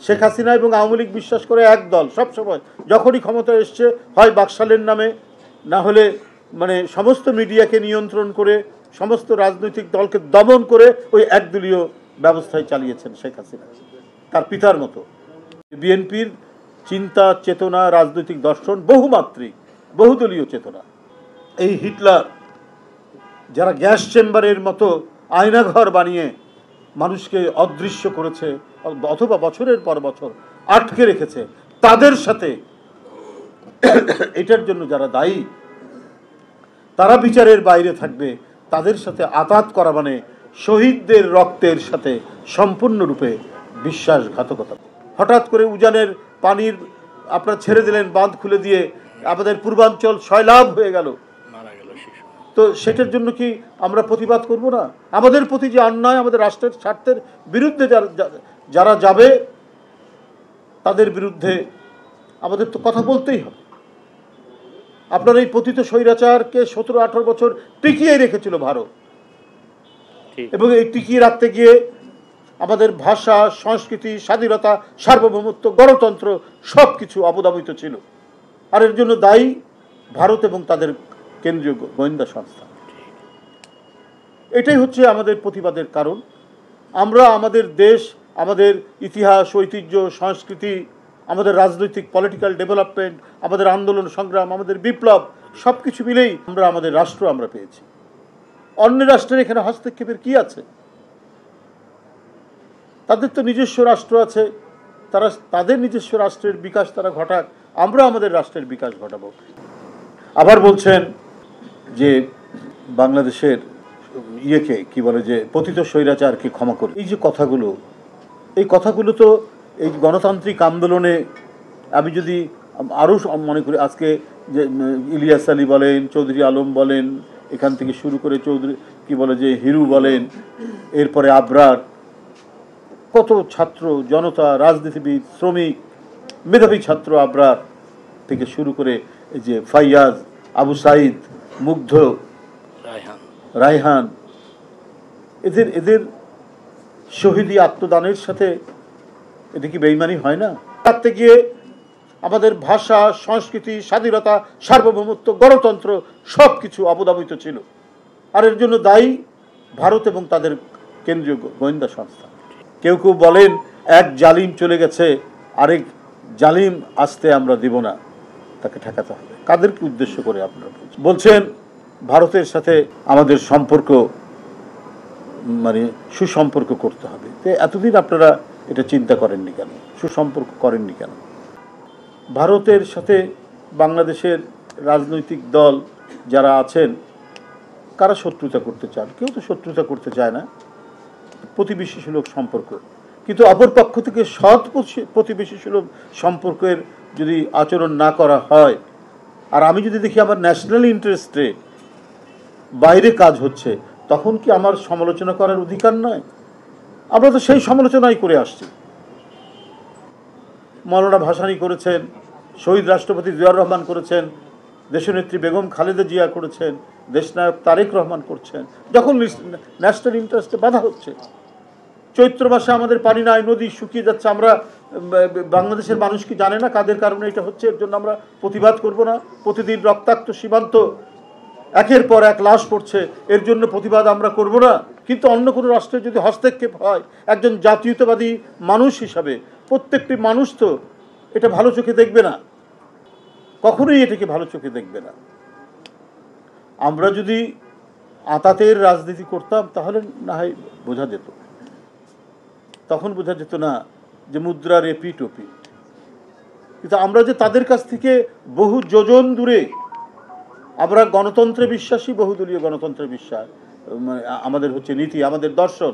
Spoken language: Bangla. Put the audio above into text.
শেখ হাসিনা এবং আওয়ামী লীগ বিশ্বাস করে এক দল সবসময়, যখনই ক্ষমতা এসছে হয় বাকশালের নামে, না হলে মানে সমস্ত মিডিয়াকে নিয়ন্ত্রণ করে সমস্ত রাজনৈতিক দলকে দমন করে ওই একদলীয় ব্যবস্থায় চালিয়েছেন শেখ হাসিনা তার পিতার মতো। বিএনপির চিন্তা চেতনা রাজনৈতিক দর্শন বহুমাত্রিক, বহুদলীয় চেতনা। এই হিটলার যারা গ্যাস চেম্বারের মতো আয়নাঘর বানিয়ে মানুষকে অদৃশ্য করেছে অথবা বছরের পর বছর আটকে রেখেছে, তাদের সাথে এটার জন্য যারা দায়ী তারা বিচারের বাইরে থাকবে, তাদের সাথে আতাত করা মানে শহীদদের রক্তের সাথে সম্পূর্ণরূপে বিশ্বাসঘাতকতা। হঠাৎ করে উজানের পানির আপনারা ছেড়ে দিলেন, বাঁধ খুলে দিয়ে আমাদের পূর্বাঞ্চল সয়লাভ হয়ে গেল, তো সেটার জন্য কি আমরা প্রতিবাদ করব না? আমাদের প্রতি যে অন্যায়, আমাদের রাষ্ট্রের স্বার্থের বিরুদ্ধে যারা যাবে তাদের বিরুদ্ধে আমাদের তো কথা বলতেই হবে। আপনার এই পতিত স্বৈরাচারকে 17-18 বছর টিকিয়ে রেখেছিল ভারত, এবং এই টিকিয়ে রাখতে গিয়ে আমাদের ভাষা, সংস্কৃতি, স্বাধীনতা, সার্বভৌমত্ব, গণতন্ত্র সব কিছু অবদমিত ছিল। আর এর জন্য দায়ী ভারত এবং তাদের কেন্দ্রীয় গোয়েন্দা সংস্থা। এটাই হচ্ছে আমাদের প্রতিবাদের কারণ। আমরা আমাদের দেশ, আমাদের ইতিহাস, ঐতিহ্য, সংস্কৃতি, আমাদের রাজনৈতিক পলিটিক্যাল ডেভেলপমেন্ট, আমাদের আন্দোলন সংগ্রাম, আমাদের বিপ্লব সব কিছু মিলেই আমরা আমাদের রাষ্ট্র আমরা পেয়েছি। অন্য রাষ্ট্রের এখানে হস্তক্ষেপের কি আছে? তাদের তো নিজস্ব রাষ্ট্র আছে, তারা তাদের নিজস্ব রাষ্ট্রের বিকাশ তারা ঘটাক, আমরা আমাদের রাষ্ট্রের বিকাশ ঘটাবো। আবার বলছেন যে বাংলাদেশের ইয়েকে কি বলে যে পতিত স্বৈরাচারকে ক্ষমা করে। এই যে কথাগুলো, এই কথাগুলো তো এই গণতান্ত্রিক আন্দোলনে আমি যদি আরও মনে করি, আজকে যে ইলিয়াস আলী বলেন, চৌধুরী আলম বলেন, এখান থেকে শুরু করে চৌধুরী কি বলে যে হিরু বলেন, এরপরে আবরার, কত ছাত্র জনতা, রাজনীতিবিদ, শ্রমিক, মেধাবী ছাত্র আবরার থেকে শুরু করে এই যে ফাইয়াজ, আবু সাইদ, মুগ্ধ, রায়হান, এদের শহীদি আত্মদানের সাথে এটা কি বেঈমানি হয় না? তাতে গিয়ে আমাদের ভাষা, সংস্কৃতি, স্বাধীনতা, সার্বভৌমত্ব, গণতন্ত্র সব কিছু অবদমিত ছিল। আর এর জন্য দায়ী ভারত এবং তাদের কেন্দ্রীয় গোয়েন্দা সংস্থা। কেউ কেউ বলেন এক জালিম চলে গেছে, আরেক জালিম আসতে আমরা দিব না, তাকে ঠেকাতে হবে। কাদেরকে উদ্দেশ্য করে আপনারা বলছেন? ভারতের সাথে আমাদের সম্পর্ক মানে সুসম্পর্ক করতে হবে। তো এতদিন আপনারা এটা চিন্তা করেননি কেন? সুসম্পর্ক করেননি কেন? ভারতের সাথে বাংলাদেশের রাজনৈতিক দল যারা আছেন, কারা শত্রুতা করতে চান? কেউ তো শত্রুতা করতে চায় না, প্রতিবেশী সুলভ সম্পর্ক। কিন্তু অপর পক্ষ থেকে সৎ প্রতিবেশী সুলভ সম্পর্কের যদি আচরণ না করা হয়, আর আমি যদি দেখি আমার ন্যাশনাল ইন্টারেস্টে বাইরে কাজ হচ্ছে, তখন কি আমার সমালোচনা করার অধিকার নয়? আমরা তো সেই সমালোচনাই করে আসছি। মৌলানা ভাসানী করেছেন, শহীদ রাষ্ট্রপতি জিয়াউর রহমান করেছেন, দেশনেত্রী বেগম খালেদা জিয়া করেছেন, দেশনায়ক তারেক রহমান করছেন। যখন ন্যাশনাল ইন্টারেস্টে বাধা হচ্ছে, চৈত্র মাসে আমাদের পানি নাই, নদী শুকিয়ে যাচ্ছে, আমরা বাংলাদেশের মানুষ কি জানে না কাদের কারণে এটা হচ্ছে? এর জন্য আমরা প্রতিবাদ করব না? প্রতিদিন রক্তাক্ত সীমান্ত, একের পর এক লাশ পড়ছে, এর জন্য প্রতিবাদ আমরা করব না? কিন্তু অন্য কোনো রাষ্ট্রের যদি হস্তক্ষেপ হয়, একজন জাতীয়তাবাদী মানুষ হিসাবে প্রত্যেকটি মানুষ তো এটা ভালো চোখে দেখবে না, কখনোই এটাকে ভালো চোখে দেখবে না। আমরা যদি আতাতের রাজনীতি করতাম তাহলে না হয় বোঝা যেত, তখন বোঝা যেত না যে মুদ্রার এপিঠ ওপিঠ। কিন্তু আমরা যে তাদের কাছ থেকে বহু যোজন দূরে, আমরা গণতন্ত্রে বিশ্বাসী, বহুদলীয় গণতন্ত্রে বিশ্বাস আমাদের হচ্ছে নীতি, আমাদের দর্শন।